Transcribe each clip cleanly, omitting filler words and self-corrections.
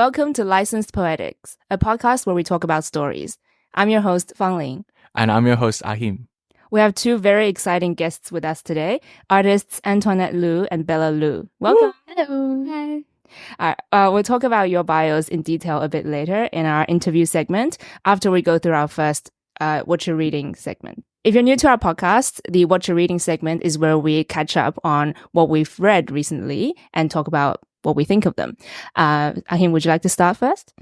Welcome to Licensed Poetics, a podcast where we talk about stories. I'm your host, Fang Ling. And I'm your host, Ahim. We have two very exciting guests with us today, artists Antoinette Luu and Bella Luu. Welcome. Hello. Hi. We'll talk about your bios in detail a bit later in our interview segment after we go through our first What You're Reading segment. If you're new to our podcast, the What You're Reading segment is where we catch up on what we've read recently and talk about what we think of them. Ahim, would you like to start first?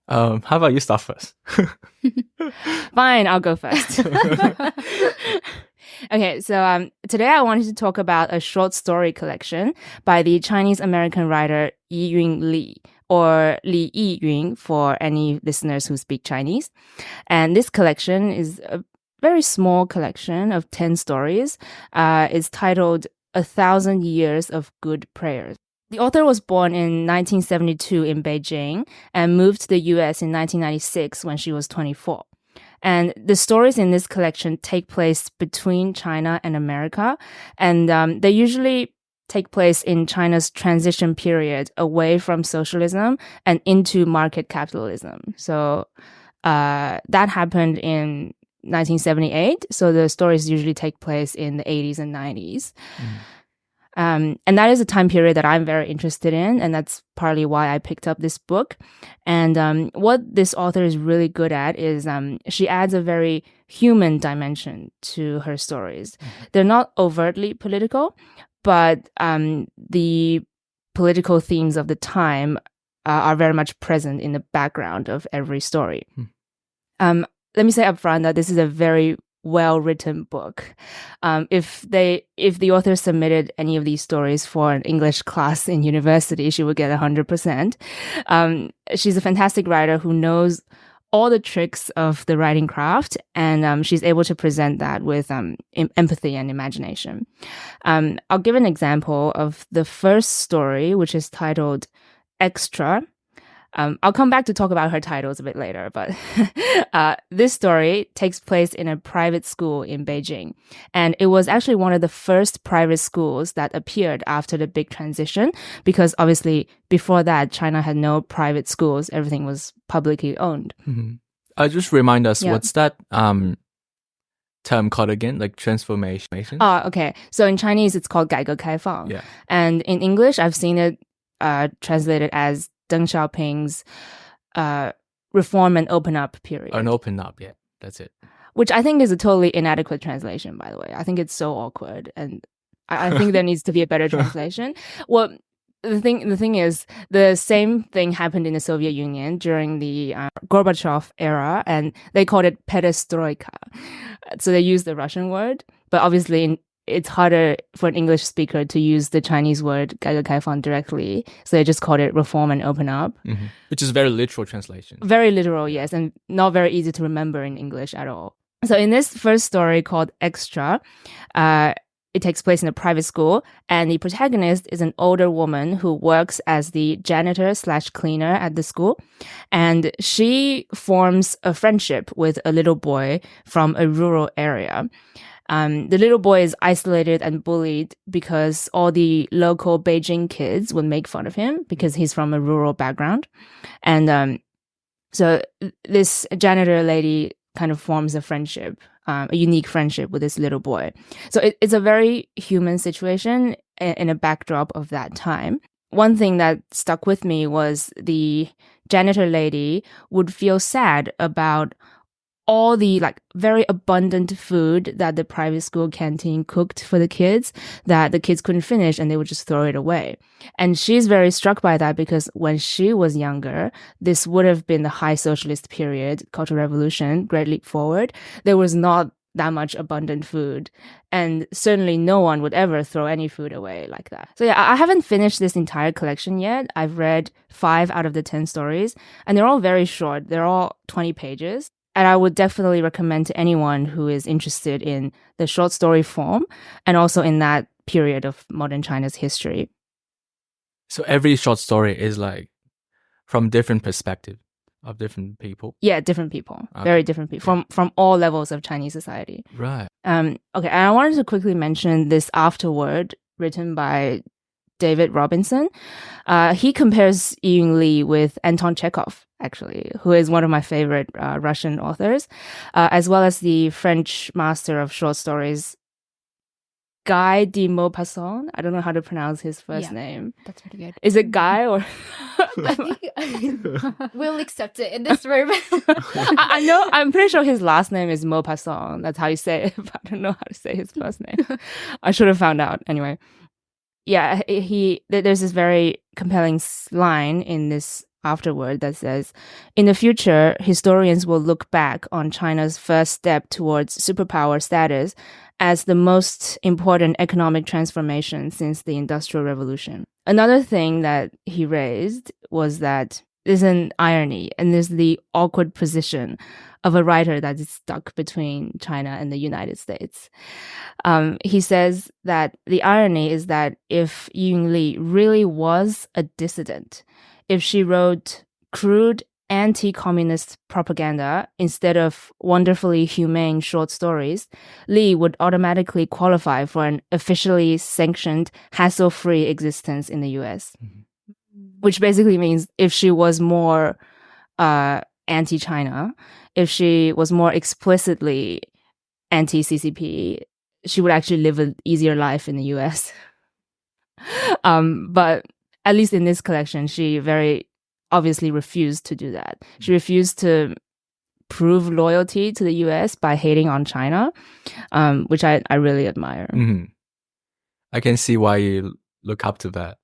How about you start first? Fine, I'll go first. Okay, so today I wanted to talk about a short story collection by the Chinese-American writer Yiyun Li, or Li Yiyun for any listeners who speak Chinese. And this collection is a very small collection of 10 stories. It's titled 1,000 Years of Good Prayers. The author was born in 1972 in Beijing and moved to the US in 1996 when she was 24. And the stories in this collection take place between China and America, and they usually take place in China's transition period away from socialism and into market capitalism. So that happened in 1978, so the stories usually take place in the 80s and 90s. And that is a time period that I'm very interested in, and that's partly why I picked up this book. And what this author is really good at is she adds a very human dimension to her stories. They're not overtly political, but the political themes of the time are very much present in the background of every story. Let me say up front that this is a very well-written book. If the author submitted any of these stories for an English class in university, she would get 100%. She's a fantastic writer who knows all the tricks of the writing craft, and she's able to present that with empathy and imagination. I'll give an example of the first story, which is titled Extra. I'll come back to talk about her titles a bit later, but this story takes place in a private school in Beijing. And it was actually one of the first private schools that appeared after the big transition, because obviously before that, China had no private schools. Everything was publicly owned. Just remind us, what's that term called again? Like transformation? Oh, okay. So in Chinese, it's called 改革开放. Yeah. And in English, I've seen it translated as Deng Xiaoping's reform and open up period. An open up, yeah. That's it. Which I think is a totally inadequate translation, by the way. I think it's so awkward, and I think there needs to be a better translation. Well, the thing is, the same thing happened in the Soviet Union during the Gorbachev era, and they called it perestroika. So they used the Russian word, but obviously it's harder for an English speaker to use the Chinese word 改革开放 directly, so they just called it reform and open up. Which is very literal translation. Very literal, yes, and not very easy to remember in English at all. So in this first story called Extra, it takes place in a private school, and the protagonist is an older woman who works as the janitor/cleaner at the school, and she forms a friendship with a little boy from a rural area. The little boy is isolated and bullied because all the local Beijing kids would make fun of him because he's from a rural background. And so this janitor lady kind of forms a friendship, a unique friendship with this little boy. So it's a very human situation in a backdrop of that time. One thing that stuck with me was the janitor lady would feel sad about all the very abundant food that the private school canteen cooked for the kids that the kids couldn't finish, and they would just throw it away. And she's very struck by that because when she was younger, this would have been the high socialist period, Cultural Revolution, Great Leap Forward. There was not that much abundant food, and certainly no one would ever throw any food away like that. So yeah, I haven't finished this entire collection yet. I've read 5 out of the 10 stories, and they're all very short. They're all 20 pages. And I would definitely recommend to anyone who is interested in the short story form and also in that period of modern China's history. So every short story is from different perspective of different people? Yeah, different people. Okay. Very different people from all levels of Chinese society. Right. Okay, and I wanted to quickly mention this afterword written by David Robinson. He compares Yiyun Li with Anton Chekhov, actually, who is one of my favorite Russian authors, as well as the French master of short stories, Guy de Maupassant. I don't know how to pronounce his first name. That's pretty good. Is it Guy or? I think we'll accept it in this room. I know. I'm pretty sure his last name is Maupassant. That's how you say it. But I don't know how to say his first name. I should have found out anyway. Yeah, there's this very compelling line in this afterword that says, in the future, historians will look back on China's first step towards superpower status as the most important economic transformation since the Industrial Revolution. Another thing that he raised was that there's an irony, and there's the awkward position of a writer that is stuck between China and the United States. He says that the irony is that if Yiyun Li really was a dissident, if she wrote crude anti-communist propaganda instead of wonderfully humane short stories, Li would automatically qualify for an officially sanctioned, hassle-free existence in the US. Which basically means if she was more anti-China, if she was more explicitly anti-CCP, she would actually live an easier life in the US. But at least in this collection, she very obviously refused to do that. She refused to prove loyalty to the US by hating on China, which I really admire. Mm-hmm. I can see why you look up to that.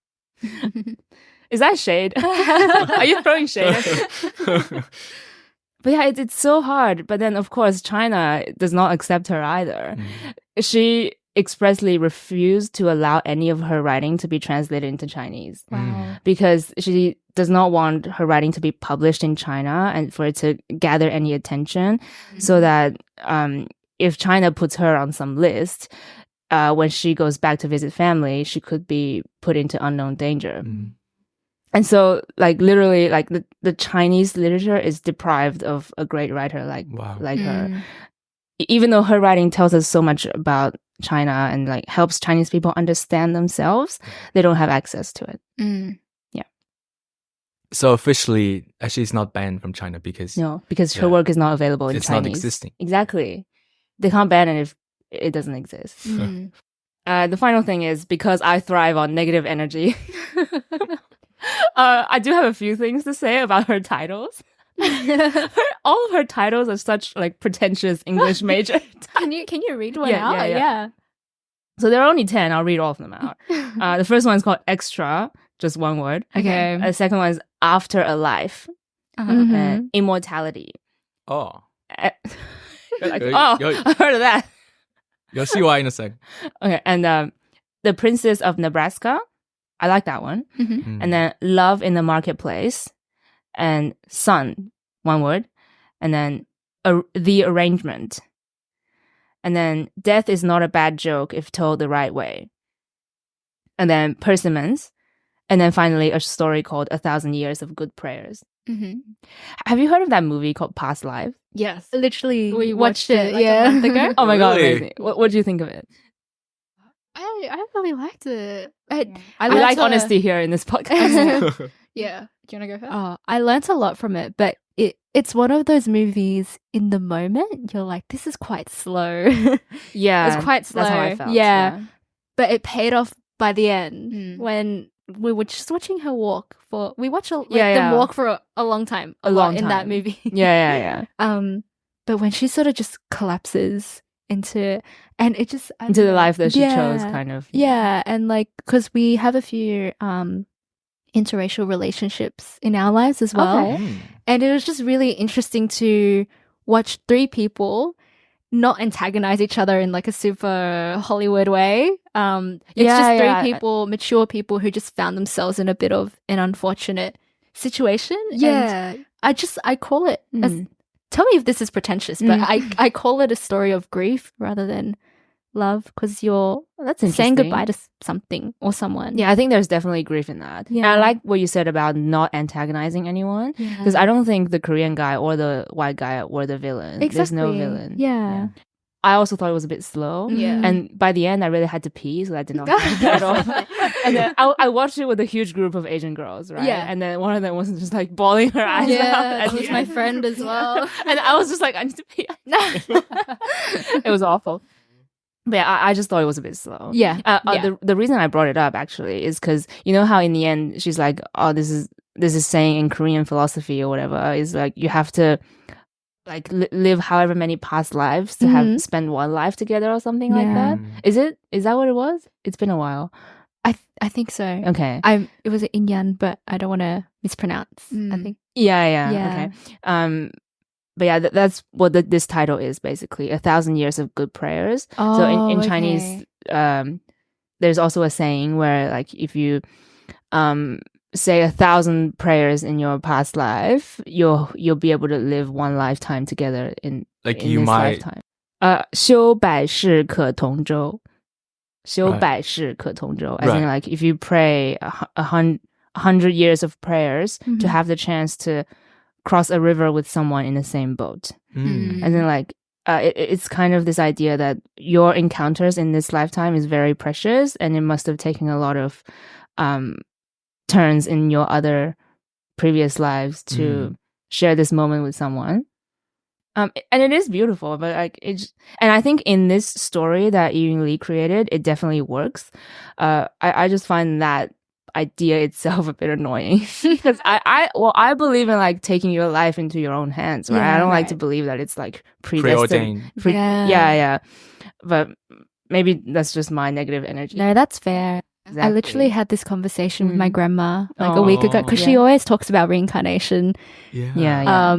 Is that shade? Are you throwing shade? But yeah, it's so hard. But then, of course, China does not accept her either. She expressly refused to allow any of her writing to be translated into Chinese. Wow. Because she does not want her writing to be published in China and for it to gather any attention, so that if China puts her on some list, when she goes back to visit family, she could be put into unknown danger. And so, like, literally, like, the Chinese literature is deprived of a great writer like her. Even though her writing tells us so much about China and, like, helps Chinese people understand themselves, they don't have access to it. Yeah. So officially, she's not banned from China because... No, because her work is not available in it's Chinese. It's not existing. Exactly. They can't ban it if it doesn't exist. The final thing is, because I thrive on negative energy... I do have a few things to say about her titles. All of her titles are such like pretentious English major titles. Can you read one out? Yeah. So there are only 10. I'll read all of them out. The first one is called Extra, just one word. Okay. The second one is After a Life, Immortality. Oh. You're like, I heard of that. You'll see why in a sec. Okay, and The Princess of Nebraska. I like that one. And then Love in the Marketplace and Sun, one word. And then The Arrangement. And then Death is Not a Bad Joke if told the right way. And then Persimmons. And then finally a story called 1,000 Years of Good Prayers. Have you heard of that movie called Past Lives? Yes. Literally, We watched it like a month ago. Oh my God, Really? amazing. What do you think of it? I really liked it. I like honesty here in this podcast. Yeah. Do you want to go first? Oh, I learnt a lot from it, but it's one of those movies in the moment you're like, this is quite slow. Yeah. It's quite slow. That's how I felt. Yeah. But it paid off by the end when we were just watching her walk for. We watched them walk for a long time. A long in that time. movie. Yeah. But when she sort of just collapses into, and it just Into the life that she chose, kind of. Yeah, and like because we have a few interracial relationships in our lives as well, Okay. and it was just really interesting to watch three people not antagonize each other in like a super Hollywood way. It's just three people, mature people who just found themselves in a bit of an unfortunate situation. Yeah. And I call it, tell me if this is pretentious, but I call it a story of grief rather than love, because you're That's saying interesting. goodbye to something or someone. Yeah, I think there's definitely grief in that. Yeah. And I like what you said about not antagonizing anyone, because I don't think the Korean guy or the white guy were the villain. There's no villain. Yeah. I also thought it was a bit slow. Yeah. And by the end, I really had to pee, so I did not like that at all. And then I watched it with a huge group of Asian girls, right? Yeah. And then one of them was just like bawling her eyes out. Yeah, at that was the my end. friend as well. And I was just like, I need to pee. It was awful. But yeah, I just thought it was a bit slow. Yeah. The reason I brought it up actually is because you know how in the end she's like, oh, this is saying in Korean philosophy or whatever is like you have to like live however many past lives to have spend one life together or something like that. Is that what it was? It's been a while. I think so. Okay. It was in Yiyun, but I don't want to mispronounce. I think. Yeah. Okay. But yeah, that's what this title is basically, 1,000 years of good prayers. So in Chinese, there's also a saying where like if you say 1,000 prayers in your past life, you'll be able to live one lifetime together in Like in you this might lifetime. 修百世可同舟. 修百世可同舟. As in like if you pray 100 years of prayers to have the chance to cross a river with someone in the same boat. And then like it's kind of this idea that your encounters in this lifetime is very precious, and it must have taken a lot of turns in your other previous lives to share this moment with someone. And it is beautiful, but like and I think in this story that Yiyun Li created, it definitely works. I just find that idea itself a bit annoying because I believe in like taking your life into your own hands, right? Yeah, I don't like to believe that it's like predestined. Preordained. Yeah. But maybe that's just my negative energy. No, that's fair. Exactly. I literally had this conversation with my grandma like a week ago because she always talks about reincarnation. Yeah.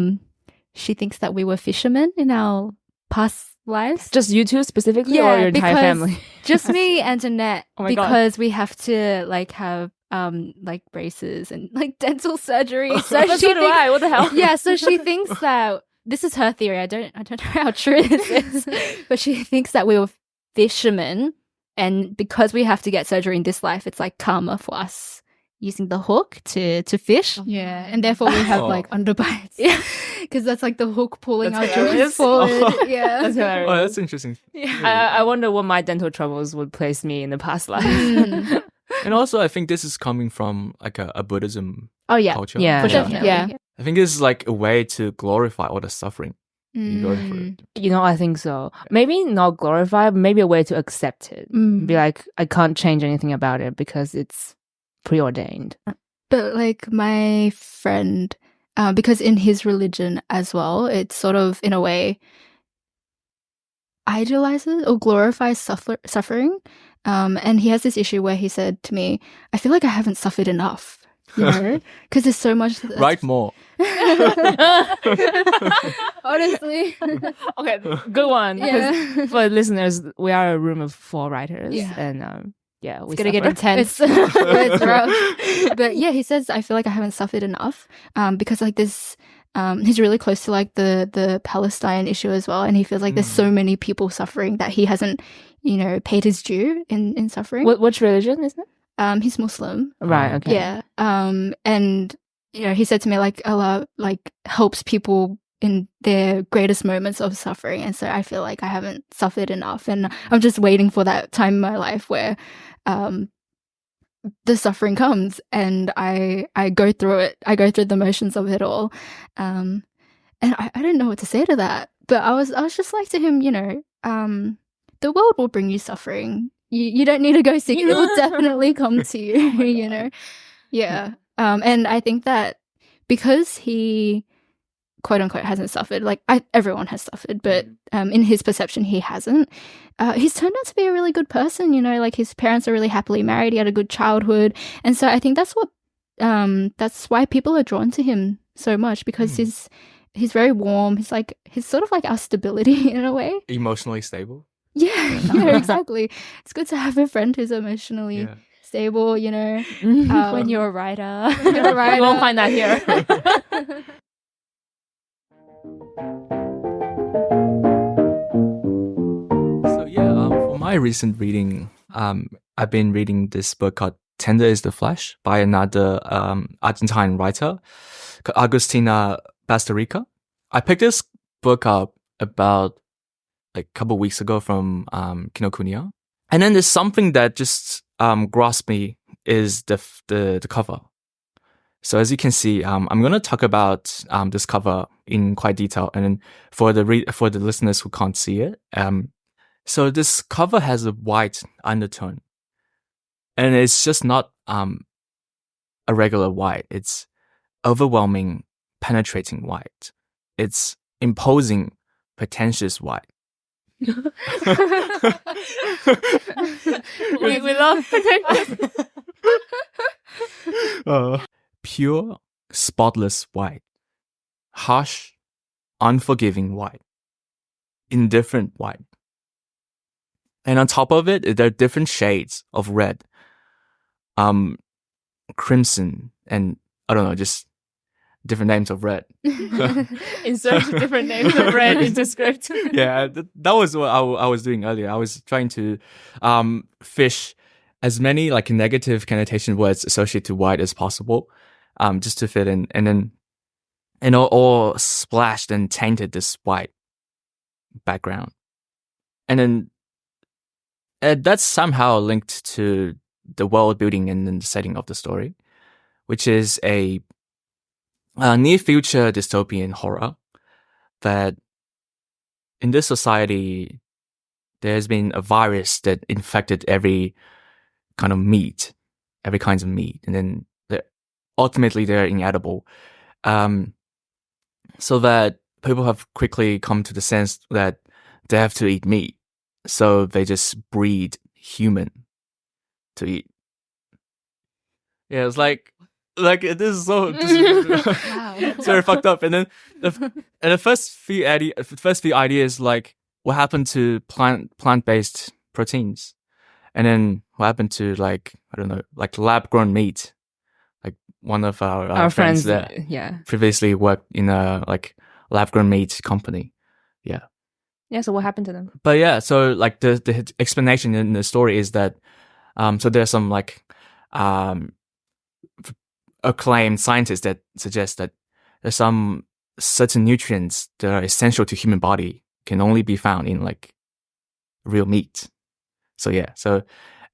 She thinks that we were fishermen in our past lives. Just you two specifically, or your entire family? Just me and Annette, Oh my God. because we have to like have like braces and like dental surgery. So But so do I. What the hell? Yeah, so she thinks that this is her theory. I don't know how true this is, but she thinks that we were fishermen, and because we have to get surgery in this life, it's like karma for us using the hook to fish. Yeah, and therefore we have like underbites. Yeah, because that's like the hook pulling That's our jaws hilarious. forward. Yeah, That's hilarious. Oh, that's interesting. I wonder what my dental troubles would place me in the past life. And also, I think this is coming from like a Buddhism Oh yeah, culture. Yeah. for definitely. Yeah. I think this is like a way to glorify all the suffering you go through. You know, I think so. Maybe not glorify, but maybe a way to accept it. Be like, I can't change anything about it because it's preordained. But like my friend, because in his religion as well, it's sort of in a way idolizes or glorifies suffering. And he has this issue where he said to me, I feel like I haven't suffered enough, you know, because there's so much. Write more. Honestly. Okay, good one. Yeah. 'Cause for listeners, we are a room of 4 writers. Yeah. And yeah, we It's gonna get suffer. intense. It's rough. But yeah, he says, I feel like I haven't suffered enough. Because like this, he's really close to like the Palestine issue as well. And he feels like there's so many people suffering that he hasn't, you know, paid his due in suffering. Which religion is it? He's Muslim. Right, okay. Yeah. And you know, he said to me like Allah like helps people in their greatest moments of suffering, and so I feel like I haven't suffered enough, and I'm just waiting for that time in my life where the suffering comes and I go through it. I go through the motions of it all. And I don't know what to say to that. But I was just like to him, you know, the world will bring you suffering. You don't need to go seek it. It will definitely come to you, you know. Yeah. And I think that because he quote unquote hasn't suffered, like everyone has suffered, but in his perception he hasn't. He's turned out to be a really good person, you know, like his parents are really happily married, he had a good childhood. And so I think that's what that's why people are drawn to him so much, because he's very warm. He's sort of like our stability in a way. Emotionally stable. Yeah, yeah, exactly. It's good to have a friend who's emotionally stable, you know. When you're a writer. You won't find that here. So yeah, for my recent reading, I've been reading this book called Tender is the Flesh by another Argentine writer called Agustina Bazterrica. I picked this book up about like a couple weeks ago from Kinokuniya. And then there's something that just grasped me is the cover. So as you can see, I'm going to talk about this cover in quite detail, and then for the listeners who can't see it, so this cover has a white undertone, and it's just not a regular white. It's overwhelming, penetrating white. It's imposing, pretentious white. we love pretentious. Pure, spotless white. Harsh, unforgiving white. Indifferent white. And on top of it, there are different shades of red. Crimson, and I don't know, just different names of red. Insert different names of red into script. Yeah, that was what I was doing earlier. I was trying to fish as many like negative connotation words associated to white as possible, just to fit in, and then all splashed and tainted this white background, and then that's somehow linked to the world building and then the setting of the story, which is a near future dystopian horror that in this society there's been a virus that infected every kind of meat, every kinds of meat, and then ultimately they're inedible. So that people have quickly come to the sense that they have to eat meat, so they just breed human to eat. Yeah, it's like this is so it's very fucked up. And then the first few ideas like what happened to plant-based proteins, and then what happened to like I don't know, like lab-grown meat. Like one of our friends that previously worked in a like lab-grown meat company. Yeah, so what happened to them? But yeah, so like the explanation in the story is that so there's some like acclaimed scientists that suggest that there's some certain nutrients that are essential to human body can only be found in like real meat. So yeah,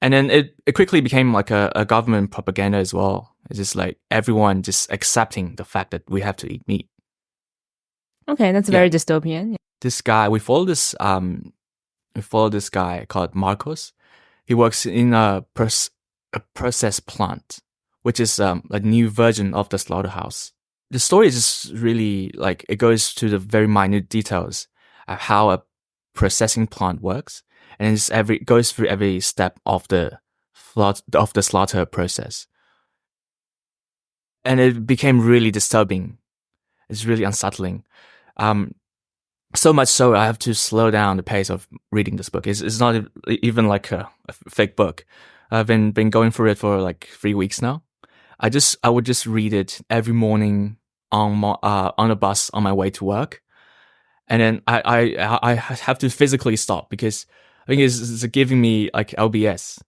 and then it quickly became like a government propaganda as well. It's just like everyone just accepting the fact that we have to eat meat. Okay, that's very dystopian. This guy, we follow this guy called Marcos. He works in a process plant, which is a new version of the slaughterhouse. The story is just really like it goes to the very minute details of how a processing plant works, and it goes through every step of the slaughter process. And it became really disturbing. It's really unsettling. So much so I have to slow down the pace of reading this book. It's not even like a fake book. I've been going through it for like 3 weeks now. I would just read it every morning on a bus on my way to work, and then I have to physically stop because I think it's giving me like LBS.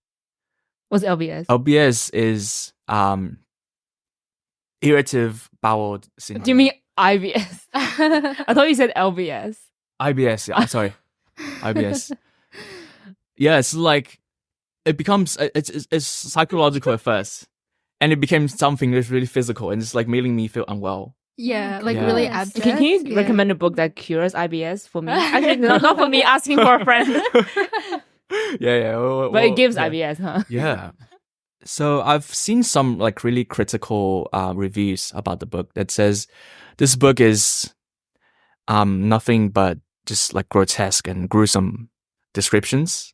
What's LBS? LBS is irritable bowel syndrome. Do you mean IBS? I thought you said LBS. IBS, yeah, sorry. IBS. Yeah, it's like it becomes it's psychological at first, and it became something that's really physical, and it's like making me feel unwell. Yeah, like really abject. Can you recommend a book that cures IBS for me? Actually, not for me, asking for a friend. Yeah. But it gives IBS, huh? Yeah. So I've seen some like really critical reviews about the book that says this book is nothing but just like grotesque and gruesome descriptions.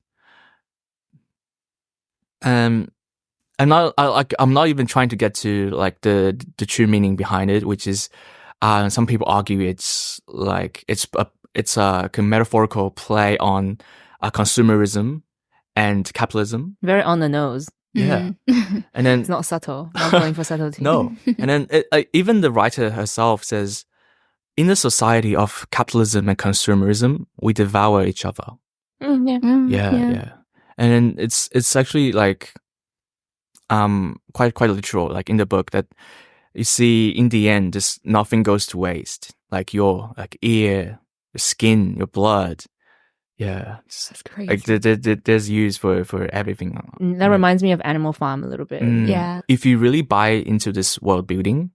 I'm not even trying to get to like the true meaning behind it, which is some people argue it's a metaphorical play on consumerism and capitalism. Very on the nose. Yeah. And then it's not subtle. Not going for subtlety. No. And then even the writer herself says, in the society of capitalism and consumerism, we devour each other. Yeah. And then it's actually like quite literal, like in the book, that you see in the end just nothing goes to waste. Like your like ear, your skin, your blood, Yeah, That's crazy. like there's use for everything. That reminds me of Animal Farm a little bit. Yeah. If you really buy into this world building,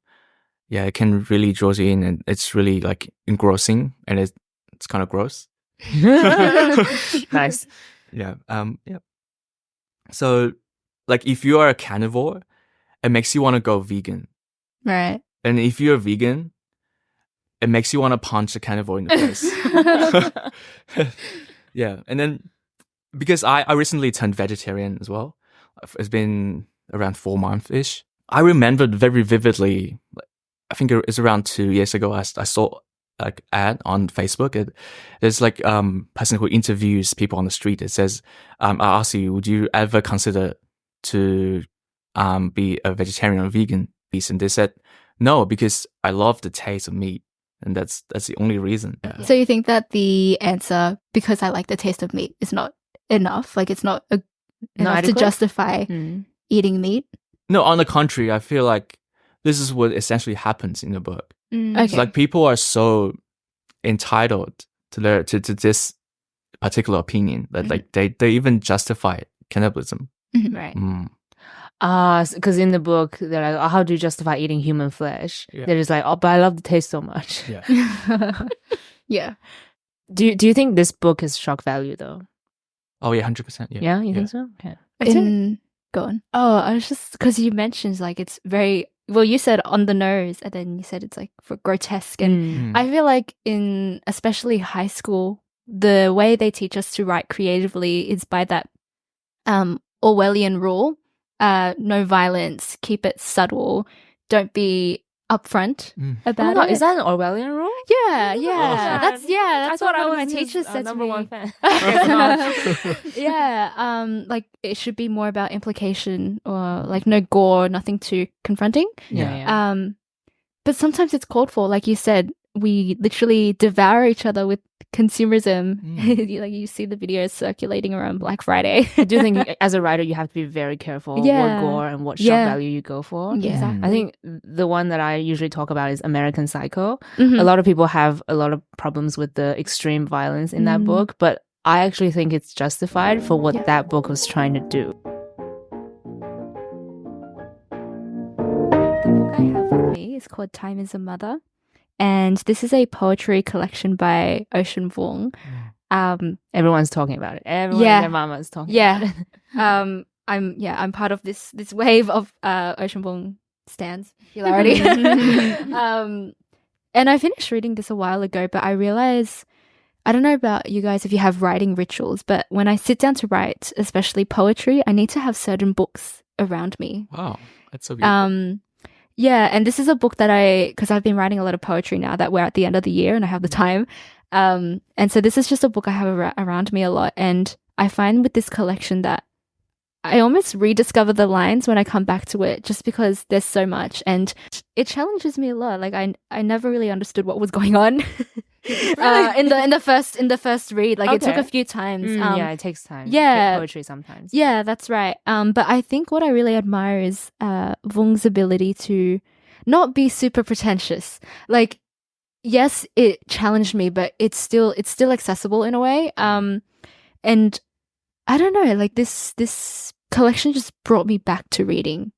yeah, it can really draw you in, and it's really like engrossing, and it's kind of gross. Nice. Yeah. Yeah. So, like, if you are a carnivore, it makes you want to go vegan, Right. and if you're a vegan, it makes you want to punch a carnivore in the face. Yeah, and then because I recently turned vegetarian as well. It's been around 4 months ish. I remembered very vividly. I think it's around 2 years ago. I saw like ad on Facebook. There's like person who interviews people on the street. It says, I ask you, would you ever consider to be a vegetarian or vegan? And they said no, because I love the taste of meat, and that's the only reason. Yeah. So you think that the answer, because I like the taste of meat, is not enough? Like it's not enough to adequate? justify eating meat? No, on the contrary, I feel like this is what essentially happens in the book. Okay. It's like people are so entitled to this particular opinion that like they even justify cannibalism. Right. Because in the book they're like, oh, how do you justify eating human flesh? Yeah. They're just like, oh, but I love the taste so much. Yeah. Yeah. Do you think this book is shock value though? Oh yeah, 100%. Yeah. Yeah, you think so? Okay. Go on. Oh, I was just, because you mentioned like it's very, well, you said on the nose, and then you said it's like for grotesque, and I feel like in especially high school, the way they teach us to write creatively is by that Orwellian rule: no violence, keep it subtle, don't be upfront about it. Is that an Orwellian rule? Yeah. That's what one of my teachers said to number me. one fan. Yeah, like it should be more about implication, or like no gore, nothing too confronting. Yeah. But sometimes it's called for, like you said, we literally devour each other with consumerism. Like you see the videos circulating around Black Friday. I do think as a writer you have to be very careful what gore and what shock value you go for. Yeah. Exactly. I think the one that I usually talk about is American Psycho. A lot of people have a lot of problems with the extreme violence in that book, but I actually think it's justified for what that book was trying to do. The book I have with me is called Time is a Mother. And this is a poetry collection by Ocean Vuong. Everyone's talking about it. Everyone and their mama is talking about it. I'm part of this wave of Ocean Vuong stans popularity. And I finished reading this a while ago, but I realize, I don't know about you guys if you have writing rituals, but when I sit down to write, especially poetry, I need to have certain books around me. Wow, that's so beautiful. Yeah, and this is a book that because I've been writing a lot of poetry now that we're at the end of the year and I have the time. And so this is just a book I have around me a lot. And I find with this collection that I almost rediscover the lines when I come back to it, just because there's so much. And it challenges me a lot. Like I never really understood what was going on in the first read. Like it took a few times. Yeah, it takes time. Yeah, poetry sometimes. Yeah, that's right. But I think what I really admire is Vuong's ability to not be super pretentious. Like, yes, it challenged me, but it's still accessible in a way. And I don't know, like this collection just brought me back to reading.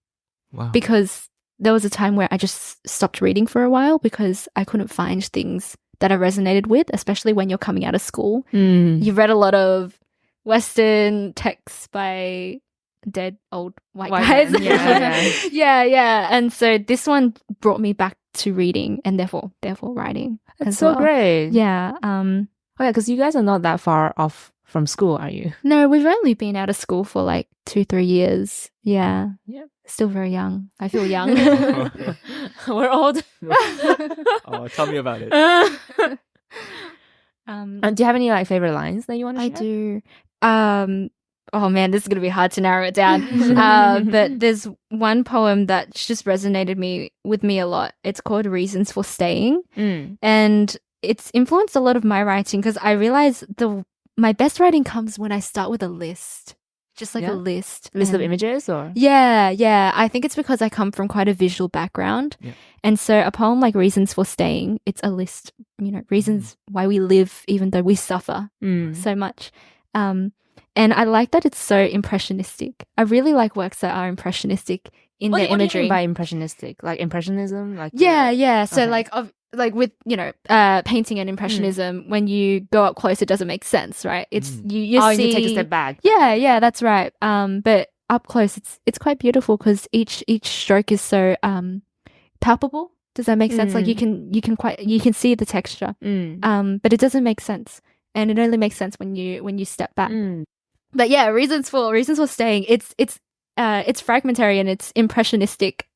Wow. Because there was a time where I just stopped reading for a while because I couldn't find things that I resonated with, especially when you're coming out of school. You've read a lot of Western texts by dead old white guys. Yeah. And so this one brought me back to reading and therefore writing. That's so great. Yeah. Oh yeah, because you guys are not that far off from school, are you? No, we've only been out of school for like 2-3 years. Yeah. Yep. Still very young. I feel young. We're old. Oh, tell me about it. Do you have any like favorite lines that you want to share? I do. Oh man, this is gonna be hard to narrow it down. But there's one poem that just resonated with me a lot. It's called "Reasons for Staying," and it's influenced a lot of my writing because I realize my best writing comes when I start with a list. just like a list. List of images or? Yeah. I think it's because I come from quite a visual background. Yeah. And so a poem like Reasons for Staying, it's a list, reasons why we live even though we suffer so much. And I like that it's so impressionistic. I really like works that are impressionistic in their imagery. What do you mean by impressionistic? Like impressionism? Like yeah. So okay. like with painting and impressionism, when you go up close, it doesn't make sense, right? It's you see. You take a step back. Yeah, that's right. But up close, it's quite beautiful because each stroke is so palpable. Does that make sense? Like you can see the texture. But it doesn't make sense, and it only makes sense when you step back. But yeah, reasons for staying. It's fragmentary and it's impressionistic.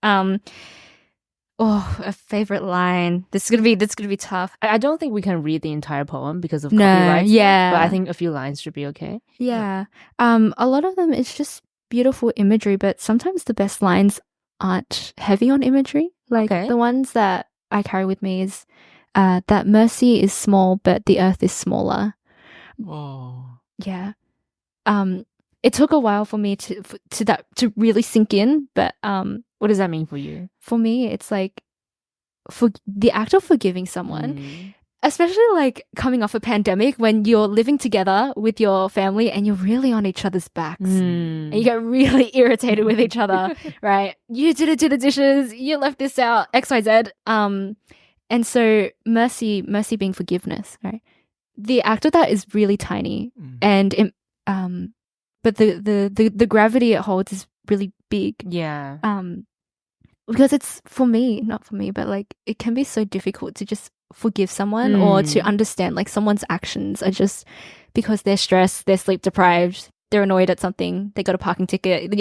A favorite line. This is gonna be tough. I don't think we can read the entire poem because of copyright. Yeah, but I think a few lines should be okay. Yeah. A lot of them it's just beautiful imagery, but sometimes the best lines aren't heavy on imagery. Like the ones that I carry with me is that mercy is small, but the earth is smaller. Whoa. Yeah. It took a while for me to really sink in, but what does that mean for you? For me, it's like for the act of forgiving someone, especially like coming off a pandemic when you're living together with your family and you're really on each other's backs and you get really irritated with each other, right? You didn't do the dishes, you left this out, XYZ. And so mercy being forgiveness, right? The act of that is really tiny and but the gravity it holds is really big. Yeah. Because it's not for me, but like it can be so difficult to just forgive someone or to understand like someone's actions are just because they're stressed, they're sleep deprived, they're annoyed at something, they got a parking ticket,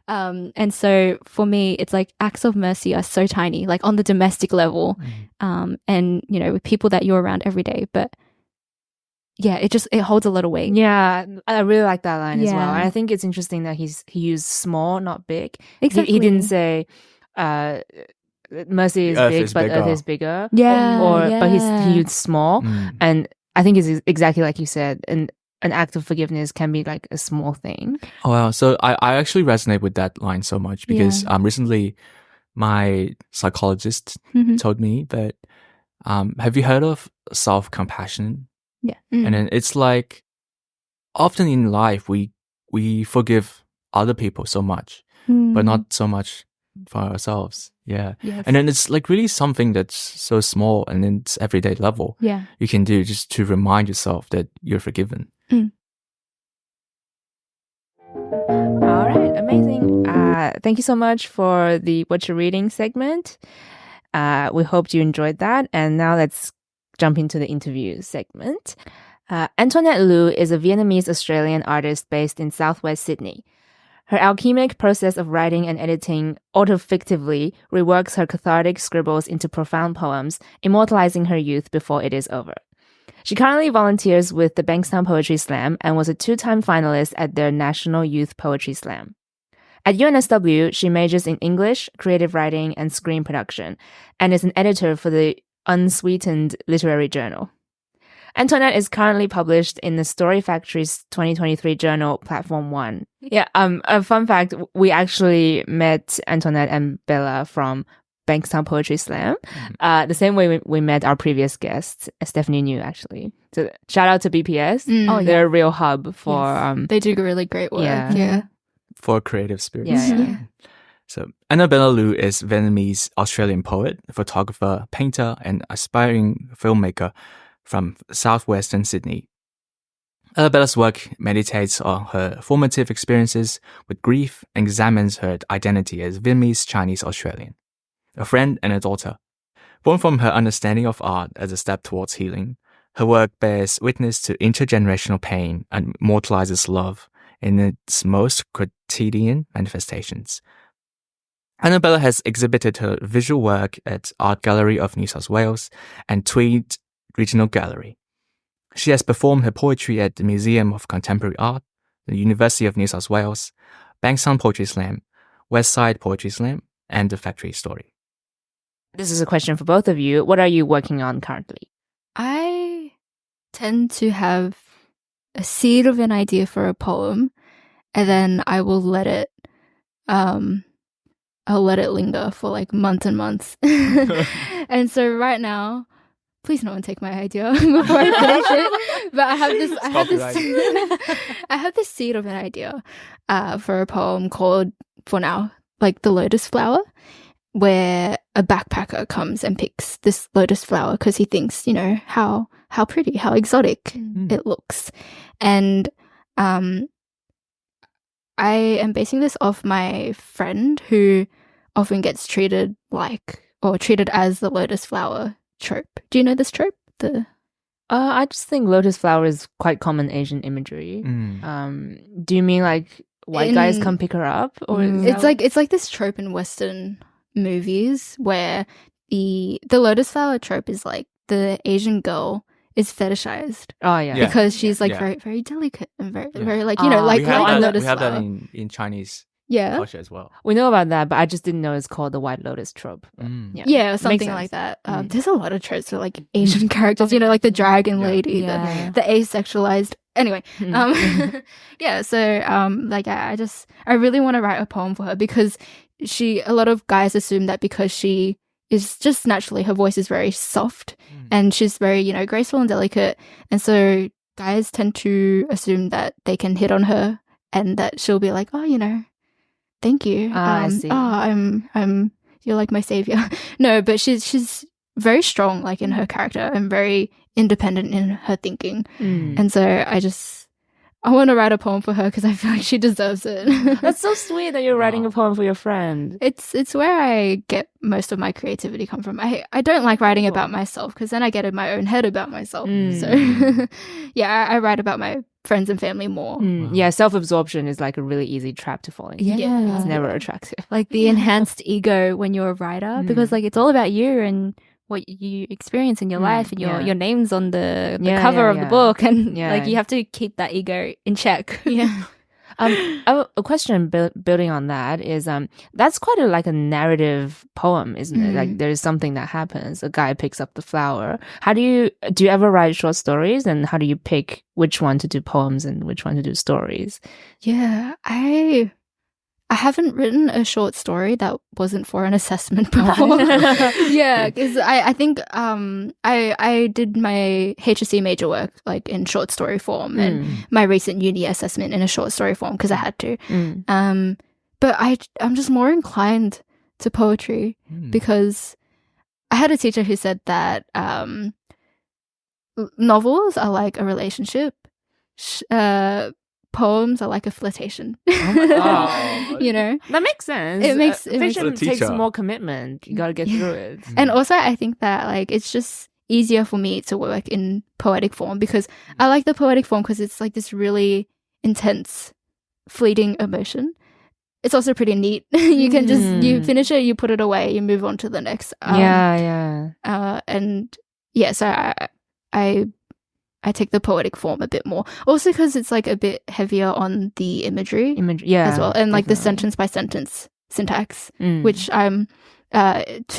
and so for me it's like acts of mercy are so tiny, like on the domestic level, and with people that you're around every day, but yeah, it holds a lot of weight. Yeah, I really like that line as well. And I think it's interesting that he used small, not big. Exactly. He didn't say mercy is big, but earth is bigger. Yeah. But he used small. And I think it's exactly like you said. And an act of forgiveness can be like a small thing. Oh, wow. So I actually resonate with that line so much because recently my psychologist told me that have you heard of self-compassion? Yeah. And then it's like often in life we forgive other people so much, but not so much for ourselves. Yeah. Yes. And then it's like really something that's so small and then it's everyday level. Yeah. You can do just to remind yourself that you're forgiven. All right, amazing. Thank you so much for the What You're Reading segment. We hope you enjoyed that. And now let's jump into the interview segment. Antoinette Luu is a Vietnamese-Australian artist based in southwest Sydney. Her alchemic process of writing and editing autofictively reworks her cathartic scribbles into profound poems, immortalizing her youth before it is over. She currently volunteers with the Bankstown Poetry Slam and was a 2-time finalist at their National Youth Poetry Slam. At UNSW, she majors in English, creative writing, and screen production, and is an editor for the Unsweetened Literary Journal. Antoinette is currently published in the Story Factory's 2023 journal, Platform 1. Yeah, a fun fact, we actually met Antoinette and Bella from Bankstown Poetry Slam, the same way we met our previous guest, Stephanie New, actually. So shout out to BPS. They're a real hub for... they do really great work. Yeah. For creative spirits. Yeah. So Annabella Luu is Vietnamese Australian poet, photographer, painter, and aspiring filmmaker from southwestern Sydney. Annabella's work meditates on her formative experiences with grief and examines her identity as Vietnamese Chinese Australian, a friend and a daughter. Born from her understanding of art as a step towards healing, her work bears witness to intergenerational pain and immortalizes love in its most quotidian manifestations. Annabella has exhibited her visual work at Art Gallery of New South Wales and Tweed Regional Gallery. She has performed her poetry at the Museum of Contemporary Art, the University of New South Wales, Bankstown Poetry Slam, Westside Poetry Slam, and the Factory Story. This is a question for both of you. What are you working on currently? I tend to have a seed of an idea for a poem, and then I will let it I'll let it linger for like months and months. And so right now, please no one take my idea before I finish it. But I have this seed of an idea for a poem called, for now, like The Lotus Flower, where a backpacker comes and picks this lotus flower because he thinks, you know, how pretty, how exotic it looks. And I am basing this off my friend who often gets treated as the lotus flower trope. Do you know this trope? I just think lotus flower is quite common Asian imagery. Do you mean like white guys come pick her up, or it's like this trope in Western movies where the lotus flower trope is like the Asian girl is fetishized. Oh yeah, because she's like very very delicate and very like, you know, like we have lotus that flower. in Chinese culture as well. We know about that, but I just didn't know it's called the white lotus trope. Yeah, something like that. There's a lot of tropes for like Asian characters, you know, like the dragon lady, the asexualized. Anyway, yeah. So like I really want to write a poem for her because a lot of guys assume that because she is just naturally, her voice is very soft and she's very, you know, graceful and delicate, and so guys tend to assume that they can hit on her and that she'll be like, oh, you know, thank you. I see. I'm you're like my savior. No, but she's very strong, like in her character, and very independent in her thinking. And so I want to write a poem for her because I feel like she deserves it. That's so sweet that you're writing a poem for your friend. It's where I get most of my creativity come from. I don't like writing about myself because then I get in my own head about myself. So yeah, I write about my friends and family more. Yeah, self-absorption is like a really easy trap to fall into. Yeah. It's never attractive. Like the enhanced ego when you're a writer, because like it's all about you and what you experience in your life, and your name's on the cover of the book, and like you have to keep that ego in check. A question building on that is that's quite like a narrative poem, isn't it? Like there's something that happens. A guy picks up the flower. How do you ever write short stories, and how do you pick which one to do poems and which one to do stories? Yeah, I haven't written a short story that wasn't for an assessment before. Yeah, because I think I did my HSC major work like in short story form, and my recent uni assessment in a short story form because I had to. But I'm just more inclined to poetry because I had a teacher who said that novels are like a relationship. Poems are like a flirtation. Oh my God. You know, that makes sense. Fiction takes more commitment. You gotta get through it. And also I think that like it's just easier for me to work in poetic form because I like the poetic form because it's like this really intense, fleeting emotion. It's also pretty neat. You can just you finish it, you put it away, you move on to the next. And yeah, so I take the poetic form a bit more. Also because it's like a bit heavier on the imagery as well. And like the sentence by sentence syntax, which to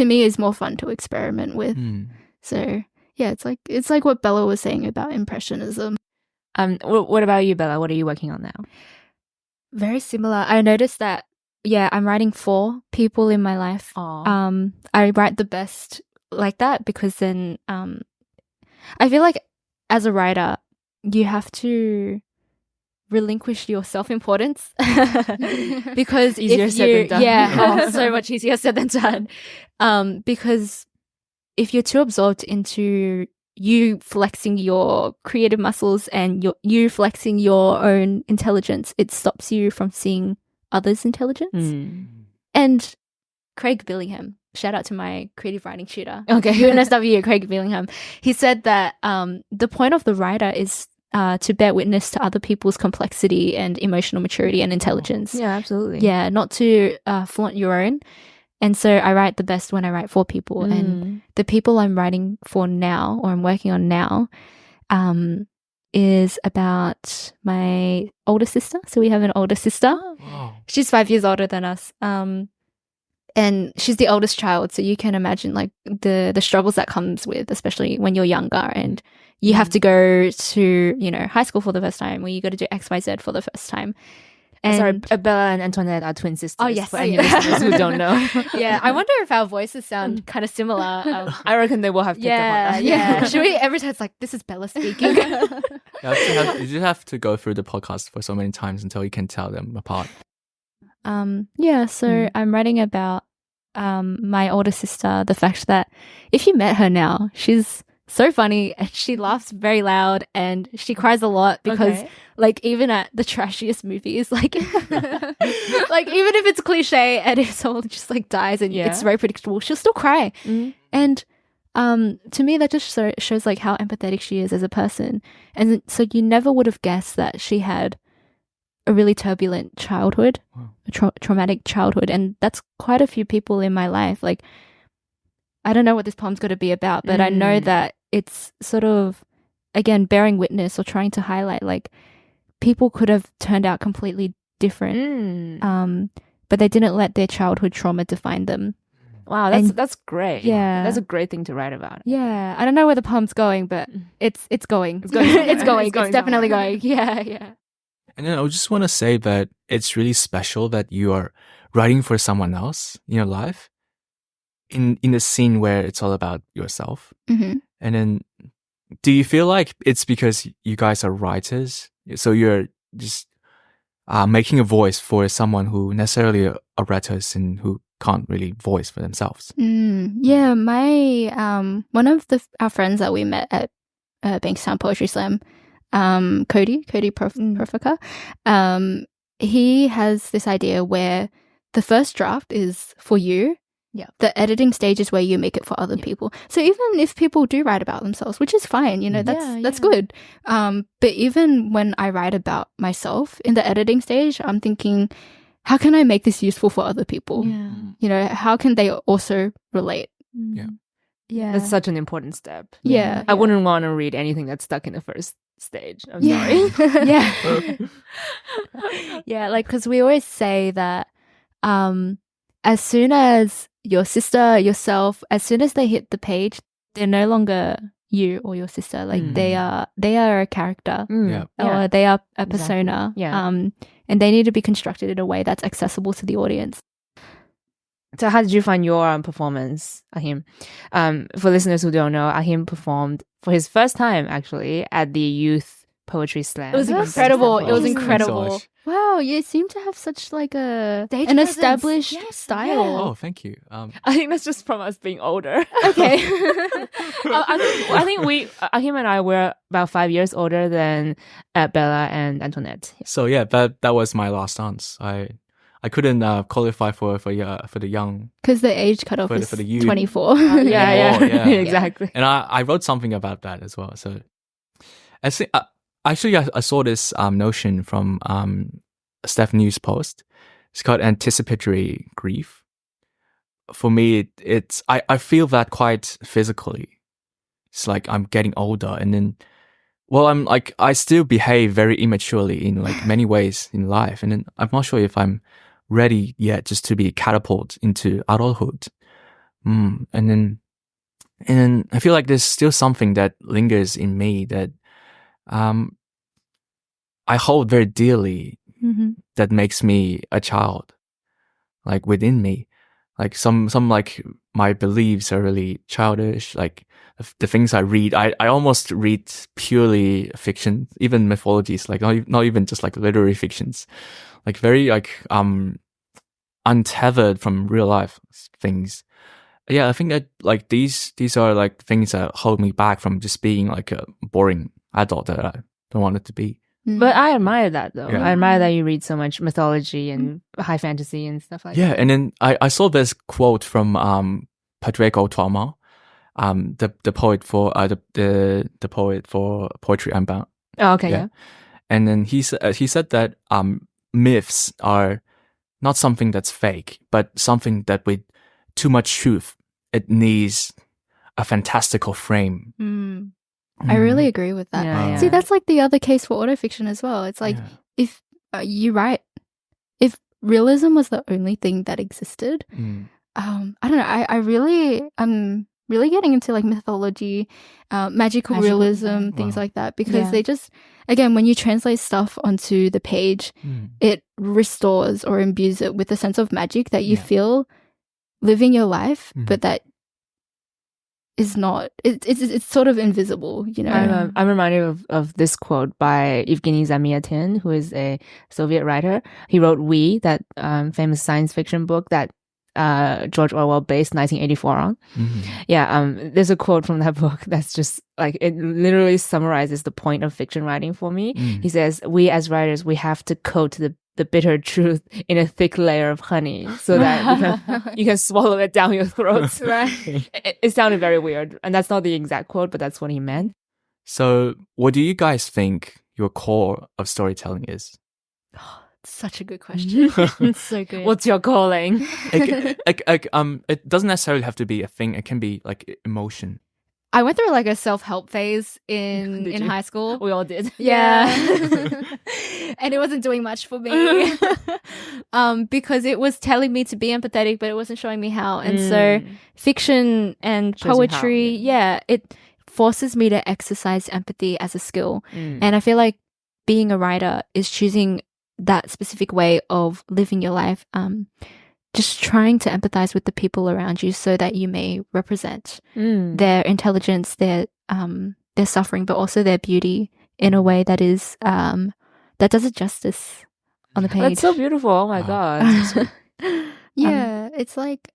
me is more fun to experiment with. So yeah, it's like what Bella was saying about impressionism. What about you, Bella? What are you working on now? Very similar. I noticed that, I'm writing for people in my life. I write the best like that because then I feel like as a writer, you have to relinquish your self-importance because easier said than done. Yeah, so much easier said than done. Because if you're too absorbed into you flexing your creative muscles and you flexing your own intelligence, it stops you from seeing others' intelligence. And Craig Billingham, shout out to my creative writing tutor, UNSW, Craig Billingham. He said that the point of the writer is to bear witness to other people's complexity and emotional maturity and intelligence. Yeah, absolutely. Yeah, not to flaunt your own. And so I write the best when I write for people. And the people I'm writing for now, or I'm working on now, is about my older sister. So we have an older sister. She's 5 years older than us. And she's the oldest child, so you can imagine like the struggles that comes with, especially when you're younger and you have to go to, high school for the first time, or you got to do XYZ for the first time. And Sorry, Bella and Antoinette are twin sisters. Oh, yes. For any listeners who don't know. yeah, I wonder if our voices sound kind of similar. I reckon they will have picked up on that. Yeah. Should we every time it's like, this is Bella speaking? You just have to go through the podcast for so many times until you can tell them apart. So I'm writing about my older sister, the fact that if you met her now, she's so funny and she laughs very loud and she cries a lot because like even at the trashiest movies, like like even if it's cliche and it's all just like dies and it's very predictable, she'll still cry. And to me that just shows like how empathetic she is as a person. And so you never would have guessed that she had a really turbulent childhood, a traumatic childhood, and that's quite a few people in my life. Like, I don't know what this poem's going to be about, but I know that it's sort of, again, bearing witness or trying to highlight, like, people could have turned out completely different, but they didn't let their childhood trauma define them. Wow, that's great. Yeah. That's a great thing to write about. Yeah. I don't know where the poem's going, but it's going. It's going. It's definitely going. Yeah. And then I just want to say that it's really special that you are writing for someone else in your life in a scene where it's all about yourself. Mm-hmm. And then do you feel like it's because you guys are writers? So you're just making a voice for someone who necessarily are writers and who can't really voice for themselves. Yeah, my one of our friends that we met at Bankstown Poetry Slam, Cody Prufrock, he has this idea where the first draft is for you. Yeah. The editing stage is where you make it for other people. So even if people do write about themselves, which is fine, that's good. But even when I write about myself in the editing stage, I'm thinking, how can I make this useful for other people? Yeah. How can they also relate? Yeah. Yeah. That's such an important step. Yeah. I wouldn't want to read anything that's stuck in the first stage. I'm sorry. Yeah. Yeah, like, because we always say that as soon as your sister, yourself, as soon as they hit the page, they're no longer you or your sister. Like, they are a character. Yeah. Or they are a persona. Yeah. And they need to be constructed in a way that's accessible to the audience. So how did you find your performance, Ahim? For listeners who don't know, Ahim performed for his first time, actually, at the Youth Poetry Slam. It was incredible. It was incredible. Wow, you seem to have such like an established style. Oh, thank you. I think that's just from us being older. Okay. I think Ahim and I were about 5 years older than Bella and Antoinette. So yeah, that was my last dance. I couldn't qualify for the young, because the age cutoff for is the youth. 24. Yeah. Exactly. And I wrote something about that as well. So I think actually I saw this notion from Steph New's post. It's called anticipatory grief. For me, it's I feel that quite physically. It's like I'm getting older, and then, well, I'm like, I still behave very immaturely in like many ways in life, and then I'm not sure if I'm ready yet just to be catapulted into adulthood. And then I feel like there's still something that lingers in me that I hold very dearly, that makes me a child, like within me. Like some like my beliefs are really childish. Like the things I read, I almost read purely fiction, even mythologies, like not even just like literary fictions, like very like untethered from real life things. Yeah, I think that like these are like things that hold me back from just being like a boring adult that I don't want it to be. But I admire that, though. Yeah. I admire that you read so much mythology and high fantasy and stuff like that. Yeah, and then I saw this quote from Bazterrica, the poet for the poet for Poetry Unbound. Oh, okay, yeah. And then he said that myths are not something that's fake, but something that with too much truth, it needs a fantastical frame. I really agree with that. Yeah. See, that's like the other case for autofiction as well. It's like, if you write, if realism was the only thing that existed, I don't know. I really am really getting into like mythology, magical realism, things like that, because they just, again, when you translate stuff onto the page, it restores or imbues it with a sense of magic that you feel living your life, but that is not, it's sort of invisible, you know. I'm reminded of this quote by Evgeny Zamyatin, who is a Soviet writer. He wrote We, that famous science fiction book that George Orwell based 1984 on. There's a quote from that book that's just like, it literally summarizes the point of fiction writing for me. He says, we as writers, we have to coat the bitter truth in a thick layer of honey so that you can swallow it down your throat. Right? It sounded very weird, and that's not the exact quote, but that's what he meant. So what do you guys think your core of storytelling is? Such a good question. It's so good. What's your calling? It doesn't necessarily have to be a thing. It can be like emotion. I went through like a self-help phase in high school. We all did. Yeah. And it wasn't doing much for me. Because it was telling me to be empathetic, but it wasn't showing me how. And so fiction and poetry, it forces me to exercise empathy as a skill. And I feel like being a writer is choosing that specific way of living your life, just trying to empathize with the people around you so that you may represent their intelligence, their suffering, but also their beauty in a way that is that does it justice on the page. That's so beautiful. Oh my god. It's like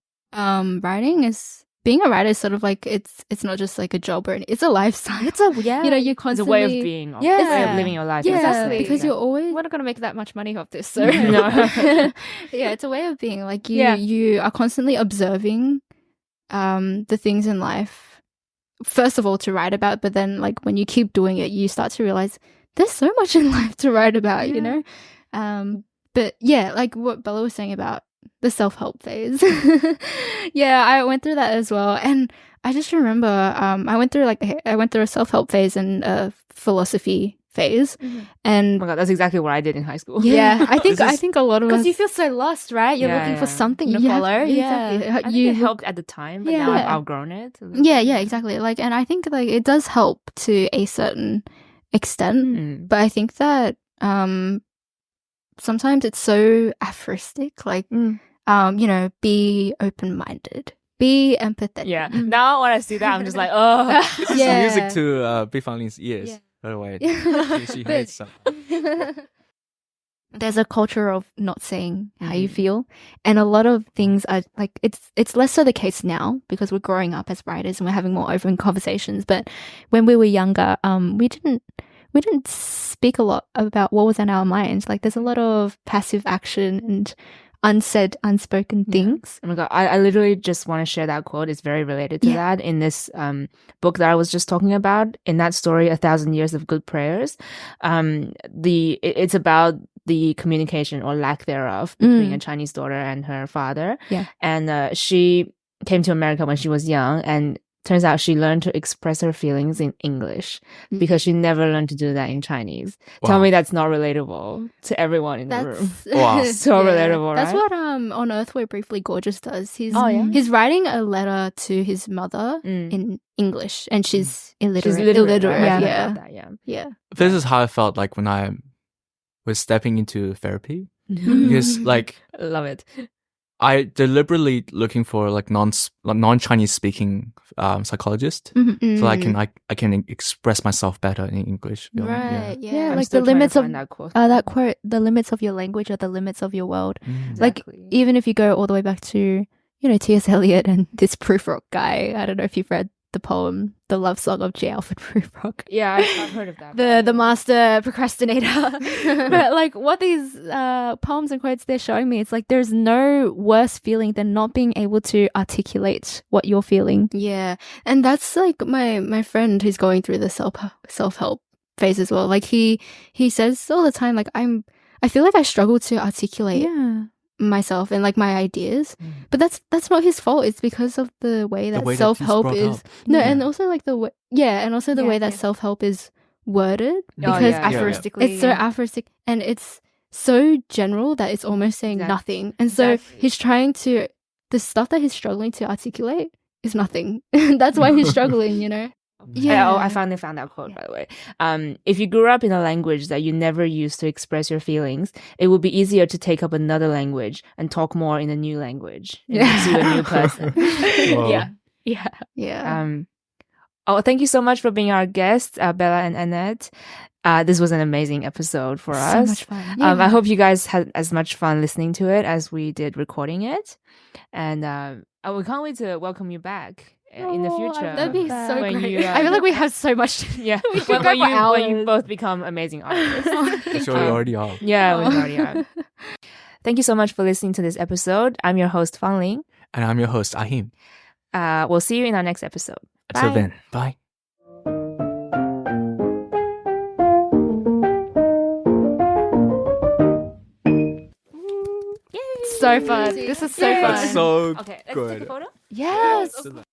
being a writer is sort of like, it's not just like a job or anything. It's a lifestyle. It's a you know, you're constantly, it's a way of being. It's a way of living your life. Yeah, exactly. because you're always, we're not going to make that much money off this. So it's a way of being. Like you are constantly observing the things in life. First of all, to write about, but then like when you keep doing it, you start to realize there's so much in life to write about. You know, but like what Bella was saying about the self-help phase. I went through that as well, and I just remember I went through a self-help phase and a philosophy phase, and oh my god, that's exactly what I did in high school. I think a lot of us, because you feel so lost, right? You're looking for something to follow. Exactly. I think it helped at the time, but now I've outgrown it. Exactly. Like, and I think like it does help to a certain extent, but I think that sometimes it's so aphoristic, like, you know, be open-minded, be empathetic. Yeah. Now when I see that, I'm just like, oh. This is music to Bifang Lin's ears, by the way. She hates something. There's a culture of not saying how you feel, and a lot of things are like, it's less so the case now because we're growing up as writers and we're having more open conversations. But when we were younger, we didn't speak a lot about what was on our minds. Like, there's a lot of passive action and unsaid, unspoken things. Oh my god, I literally just want to share that quote. It's very related to that in this book that I was just talking about. In that story, 1,000 Years of Good Prayers, it's about the communication or lack thereof between a Chinese daughter and her father. And she came to America when she was young, and turns out she learned to express her feelings in English because she never learned to do that in Chinese. Wow. Tell me that's not relatable to everyone in the room. Wow. So relatable, right? That's what On Earth We're Briefly Gorgeous does. He's writing a letter to his mother in English, and she's illiterate. This is how I felt like when I was stepping into therapy. Because like, love it. I deliberately looking for like non-Chinese speaking psychologist, so I can express myself better in English. Right? Like the limits of that quote, the limits of your language are the limits of your world. Like even if you go all the way back to, you know, T.S. Eliot and this Prufrock guy. I don't know if you've read the poem The Love Song of J. Alfred Prufrock. Yeah, I've heard of that. The master procrastinator. But like what these poems and quotes they're showing me, it's like there's no worse feeling than not being able to articulate what you're feeling. Yeah. And that's like my friend who's going through the self-help phase as well. Like he says all the time, like I feel like I struggle to articulate myself and like my ideas, but that's not his fault. It's because of the way that self-help is and also like the way way that self-help is worded, because aphoristically it's so aphoristic and it's so general that it's almost saying nothing. And so he's trying to, the stuff that he's struggling to articulate is nothing. That's why he's struggling, you know? Yeah. I finally found that quote, by the way. If you grew up in a language that you never used to express your feelings, it would be easier to take up another language and talk more in a new language. It makes you a new person. Yeah. Thank you so much for being our guests, Bella and Annette. This was an amazing episode for us. So much fun. I hope you guys had as much fun listening to it as we did recording it. And we can't wait to welcome you back in the future. That'd be so when great. you, I feel like we have so much to we could go for hours. when you both become amazing artists. I'm sure we already are. Yeah, we already are. Thank you so much for listening to this episode. I'm your host, Fan Ling. And I'm your host, Ahim. We'll see you in our next episode. Until Bye. then, bye. So fun. This is so fun. That's so Okay, let's good. take a photo. Yes. So